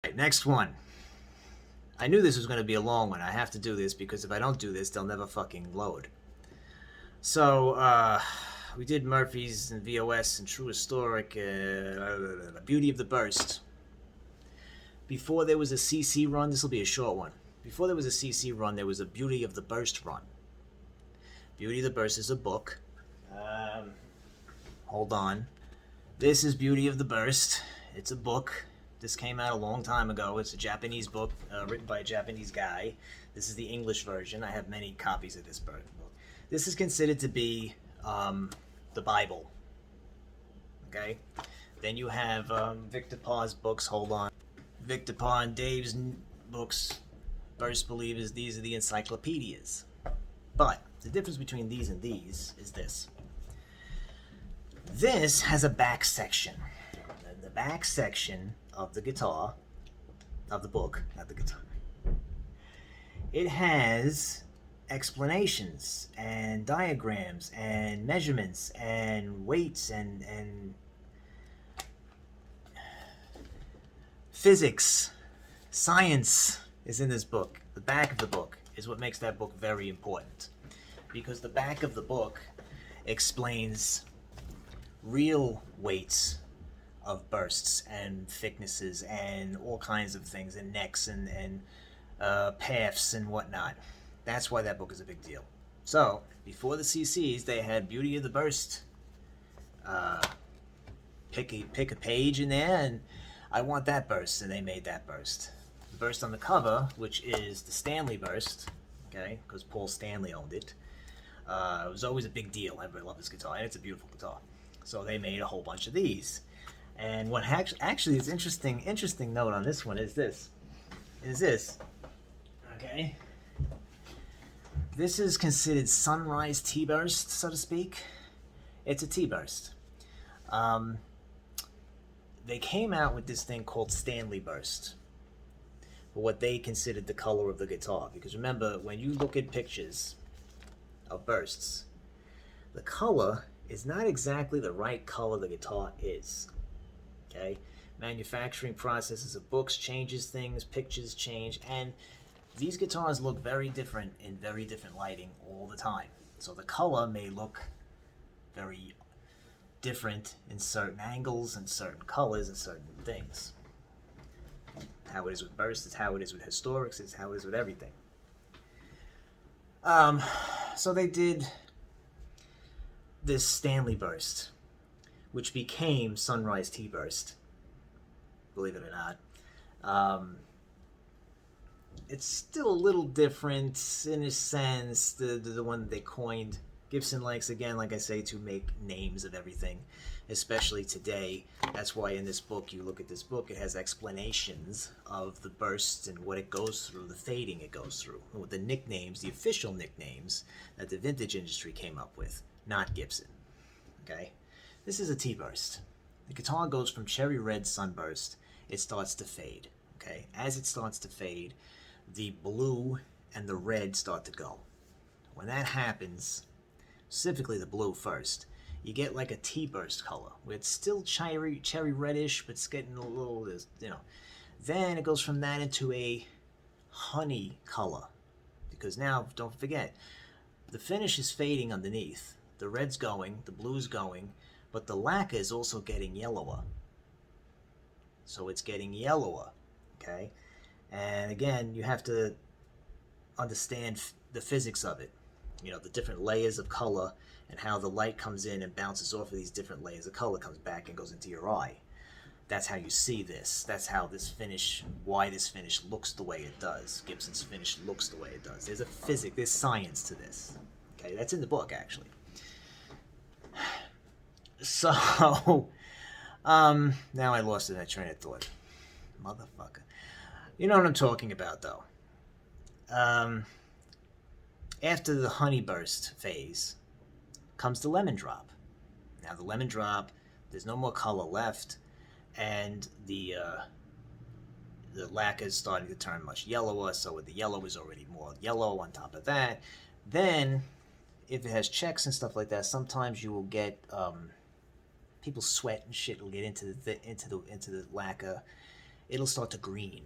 Right, next one. I knew this was going to be a long one. I have to do this because if I don't do this, they'll never fucking load. So, we did Murphy's and VOS and True Historic, Beauty of the Burst. Before there was a CC run, this will be a short one. Before there was a CC run, there was a Beauty of the Burst run. Beauty of the Burst is a book. Hold on. This is Beauty of the Burst. It's a book. This came out a long time ago. It's a Japanese book written by a Japanese guy. This is the English version. I have many copies of this book. This is considered to be the Bible. Okay? Then you have Victor Parr's books. Hold on. Victor Parr and Dave's books, Burst Believers, these are the encyclopedias. But the difference between these and these is this. This has a back section. The back section of the guitar, of the book, not the guitar, it has explanations and diagrams and measurements and weights and physics, science is in this book. The back of the book is what makes that book very important, because the back of the book explains real weights of bursts and thicknesses and all kinds of things, and necks and paths and whatnot. That's why that book is a big deal. So before the CCs, they had Beauty of the Burst. Pick a page in there, and I want that burst, and they made that burst. The burst on the cover, which is the Stanley Burst, okay, because Paul Stanley owned it. It was always a big deal. Everybody loved this guitar, and it's a beautiful guitar. So they made a whole bunch of these. And what actually is interesting note on this one is this. Okay. This is considered Sunrise T-Burst, so to speak. It's a T-Burst. They came out with this thing called Stanley Burst for what they considered the color of the guitar. Because remember, when you look at pictures of bursts, the color is not exactly the right color the guitar is. Okay? Manufacturing processes of books changes things, pictures change, and these guitars look very different in very different lighting all the time. So the color may look very different in certain angles and certain colors and certain things. How it is with bursts, it's how it is with historics, it's how it is with everything. So they did this Stanley Burst, which became Sunrise T-Burst, believe it or not. It's still a little different in a sense, the one that they coined. Gibson likes, again, like I say, to make names of everything, especially today. That's why in this book, you look at this book, it has explanations of the bursts and what it goes through, the fading it goes through, with the nicknames, the official nicknames that the vintage industry came up with, not Gibson. Okay? This is a T-Burst. The guitar goes from cherry red sunburst, it starts to fade. Okay? As it starts to fade, the blue and the red start to go. When that happens, specifically the blue first, you get like a T-burst color, where it's still cherry reddish, but it's getting a little, Then it goes from that into a honey color, because now, don't forget, the finish is fading underneath. The red's going, the blue's going, but the lacquer is also getting yellower. So it's getting yellower, okay? And again, you have to understand the physics of it. The different layers of color and how the light comes in and bounces off of these different layers of color, comes back and goes into your eye. That's how you see this. That's how this finish, why this finish looks the way it does. Gibson's finish looks the way it does. There's a physics, there's science to this. Okay, that's in the book, actually. So, now I lost that train of thought. Motherfucker. You know what I'm talking about, though. After the honey burst phase comes the lemon drop. Now the lemon drop, there's no more color left, and the lacquer is starting to turn much yellower, so the yellow is already more yellow on top of that. Then, if it has checks and stuff like that, sometimes you will get people sweat and shit will get into the lacquer, it'll start to green,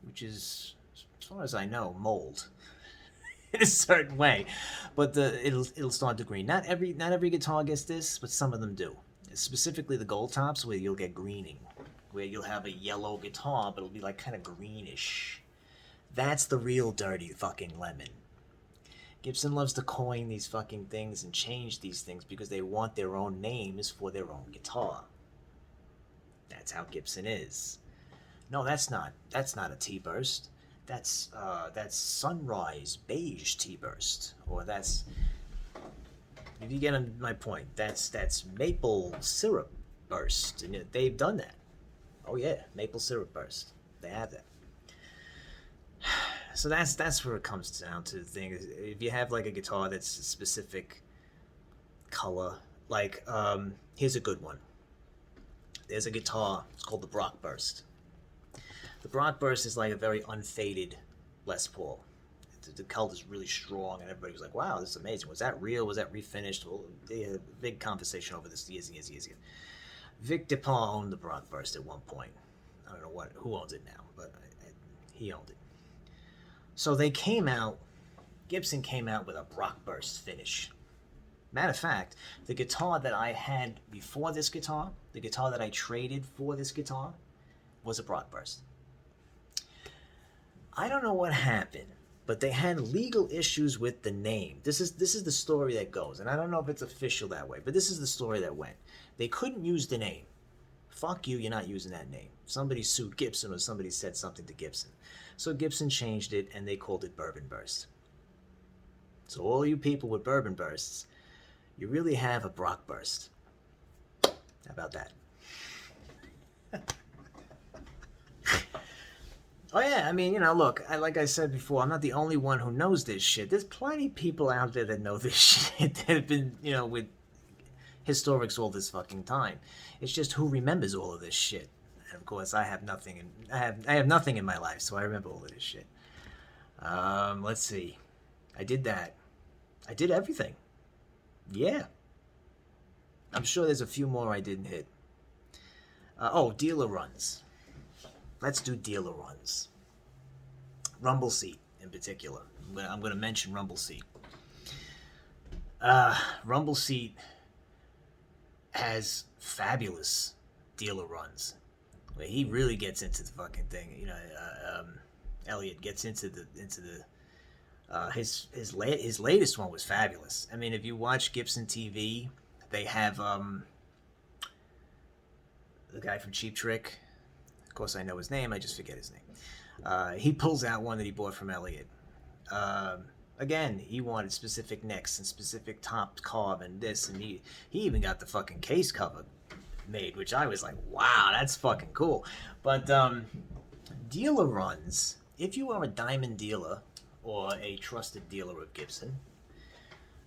which is, as far as I know, mold in a certain way. But it'll start to green. Not every guitar gets this, but some of them do. Specifically the gold tops, where you'll get greening, where you'll have a yellow guitar, but it'll be like kind of greenish. That's the real dirty fucking lemon. Gibson loves to coin these fucking things and change these things because they want their own names for their own guitar. That's how Gibson is. No, that's not a T-Burst. That's Sunrise Beige T-Burst. Or that's, if you get my point, that's Maple Syrup Burst. And they've done that. Oh yeah, Maple Syrup Burst. They have that. So that's where it comes down to the thing. If you have like a guitar that's a specific color, like here's a good one. There's a guitar, it's called the Brock Burst. The Brock Burst is like a very unfaded Les Paul. The color's really strong, and everybody was like, wow, this is amazing. Was that real? Was that refinished? Well, they had a big conversation over this years and years and years ago. Vic DePaul owned the Brock Burst at one point. I don't know who owns it now, but he owned it. So Gibson came out with a Brock Burst finish. Matter of fact, the guitar that I had before this guitar, the guitar that I traded for this guitar, was a Brock Burst. I don't know what happened, but they had legal issues with the name. This is the story that goes, and I don't know if it's official that way, but this is the story that went. They couldn't use the name. Fuck you, you're not using that name. Somebody sued Gibson, or somebody said something to Gibson. So Gibson changed it, and they called it Bourbon Burst. So all you people with Bourbon Bursts, you really have a Brock Burst. How about that? Oh yeah, I mean, look, like I said before, I'm not the only one who knows this shit. There's plenty of people out there that know this shit that have been, with historics all this fucking time. It's just who remembers all of this shit. And of course, I have nothing in my life, so I remember all of this shit. Let's see. I did that. I did everything. Yeah. I'm sure there's a few more I didn't hit. Dealer runs. Let's do dealer runs. Rumble Seat in particular. I'm going to mention Rumble Seat. Rumble Seat has fabulous dealer runs where he really gets into the fucking thing. Elliot gets into the his latest one was fabulous. I mean, if you watch Gibson TV, they have the guy from Cheap Trick. Of course, I know his name. I just forget his name. He pulls out one that he bought from Elliot. Again, he wanted specific necks and specific top carb and this, and he even got the fucking case cover made, which I was like, wow, that's fucking cool. But dealer runs, if you are a diamond dealer or a trusted dealer of Gibson,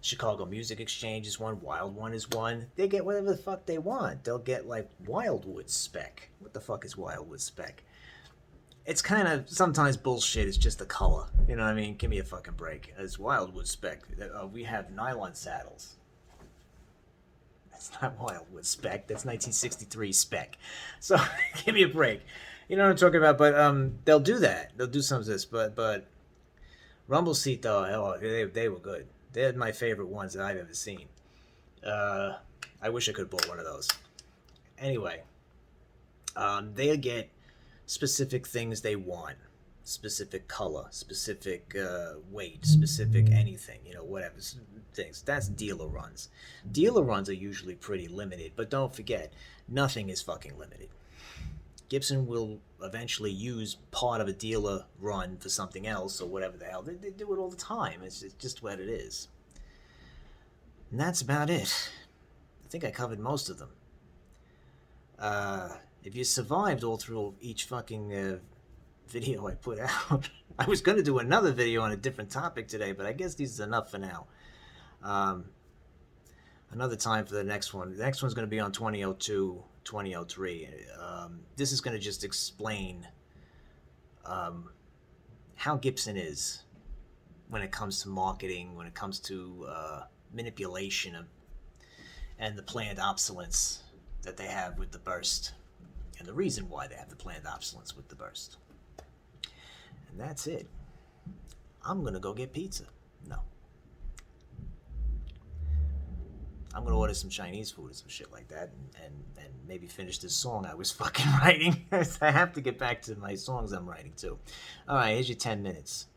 Chicago Music Exchange is one, Wild One is one, they get whatever the fuck they want. They'll get like Wildwood spec. What the fuck is Wildwood spec? It's kind of sometimes bullshit. It's just the color. You know what I mean? Give me a fucking break. It's Wildwood spec. We have nylon saddles. That's not Wildwood spec. That's 1963 spec. So give me a break. You know what I'm talking about? But they'll do that. They'll do some of this. But Rumble Seat though, they were good. They're my favorite ones that I've ever seen. I wish I could have bought one of those. Anyway, they'll get specific things they want, specific color, specific weight, specific anything, whatever things. That's dealer runs. Dealer runs are usually pretty limited, but don't forget, nothing is fucking limited. Gibson will eventually use part of a dealer run for something else or whatever the hell. They do it all the time. It's just what it is. And that's about it. I think I covered most of them. If you survived all through each fucking video I put out, I was going to do another video on a different topic today, but I guess this is enough for now. Another time for the next one. The next one's going to be on 2002, 2003. This is going to just explain how Gibson is when it comes to marketing, when it comes to manipulation and the planned obsolescence that they have with the Burst and the reason why they have the planned obsolescence with the burst. And that's it. I'm gonna go get pizza. No. I'm gonna order some Chinese food or some shit like that, and maybe finish this song I was fucking writing. I have to get back to my songs I'm writing too. All right, here's your 10 minutes.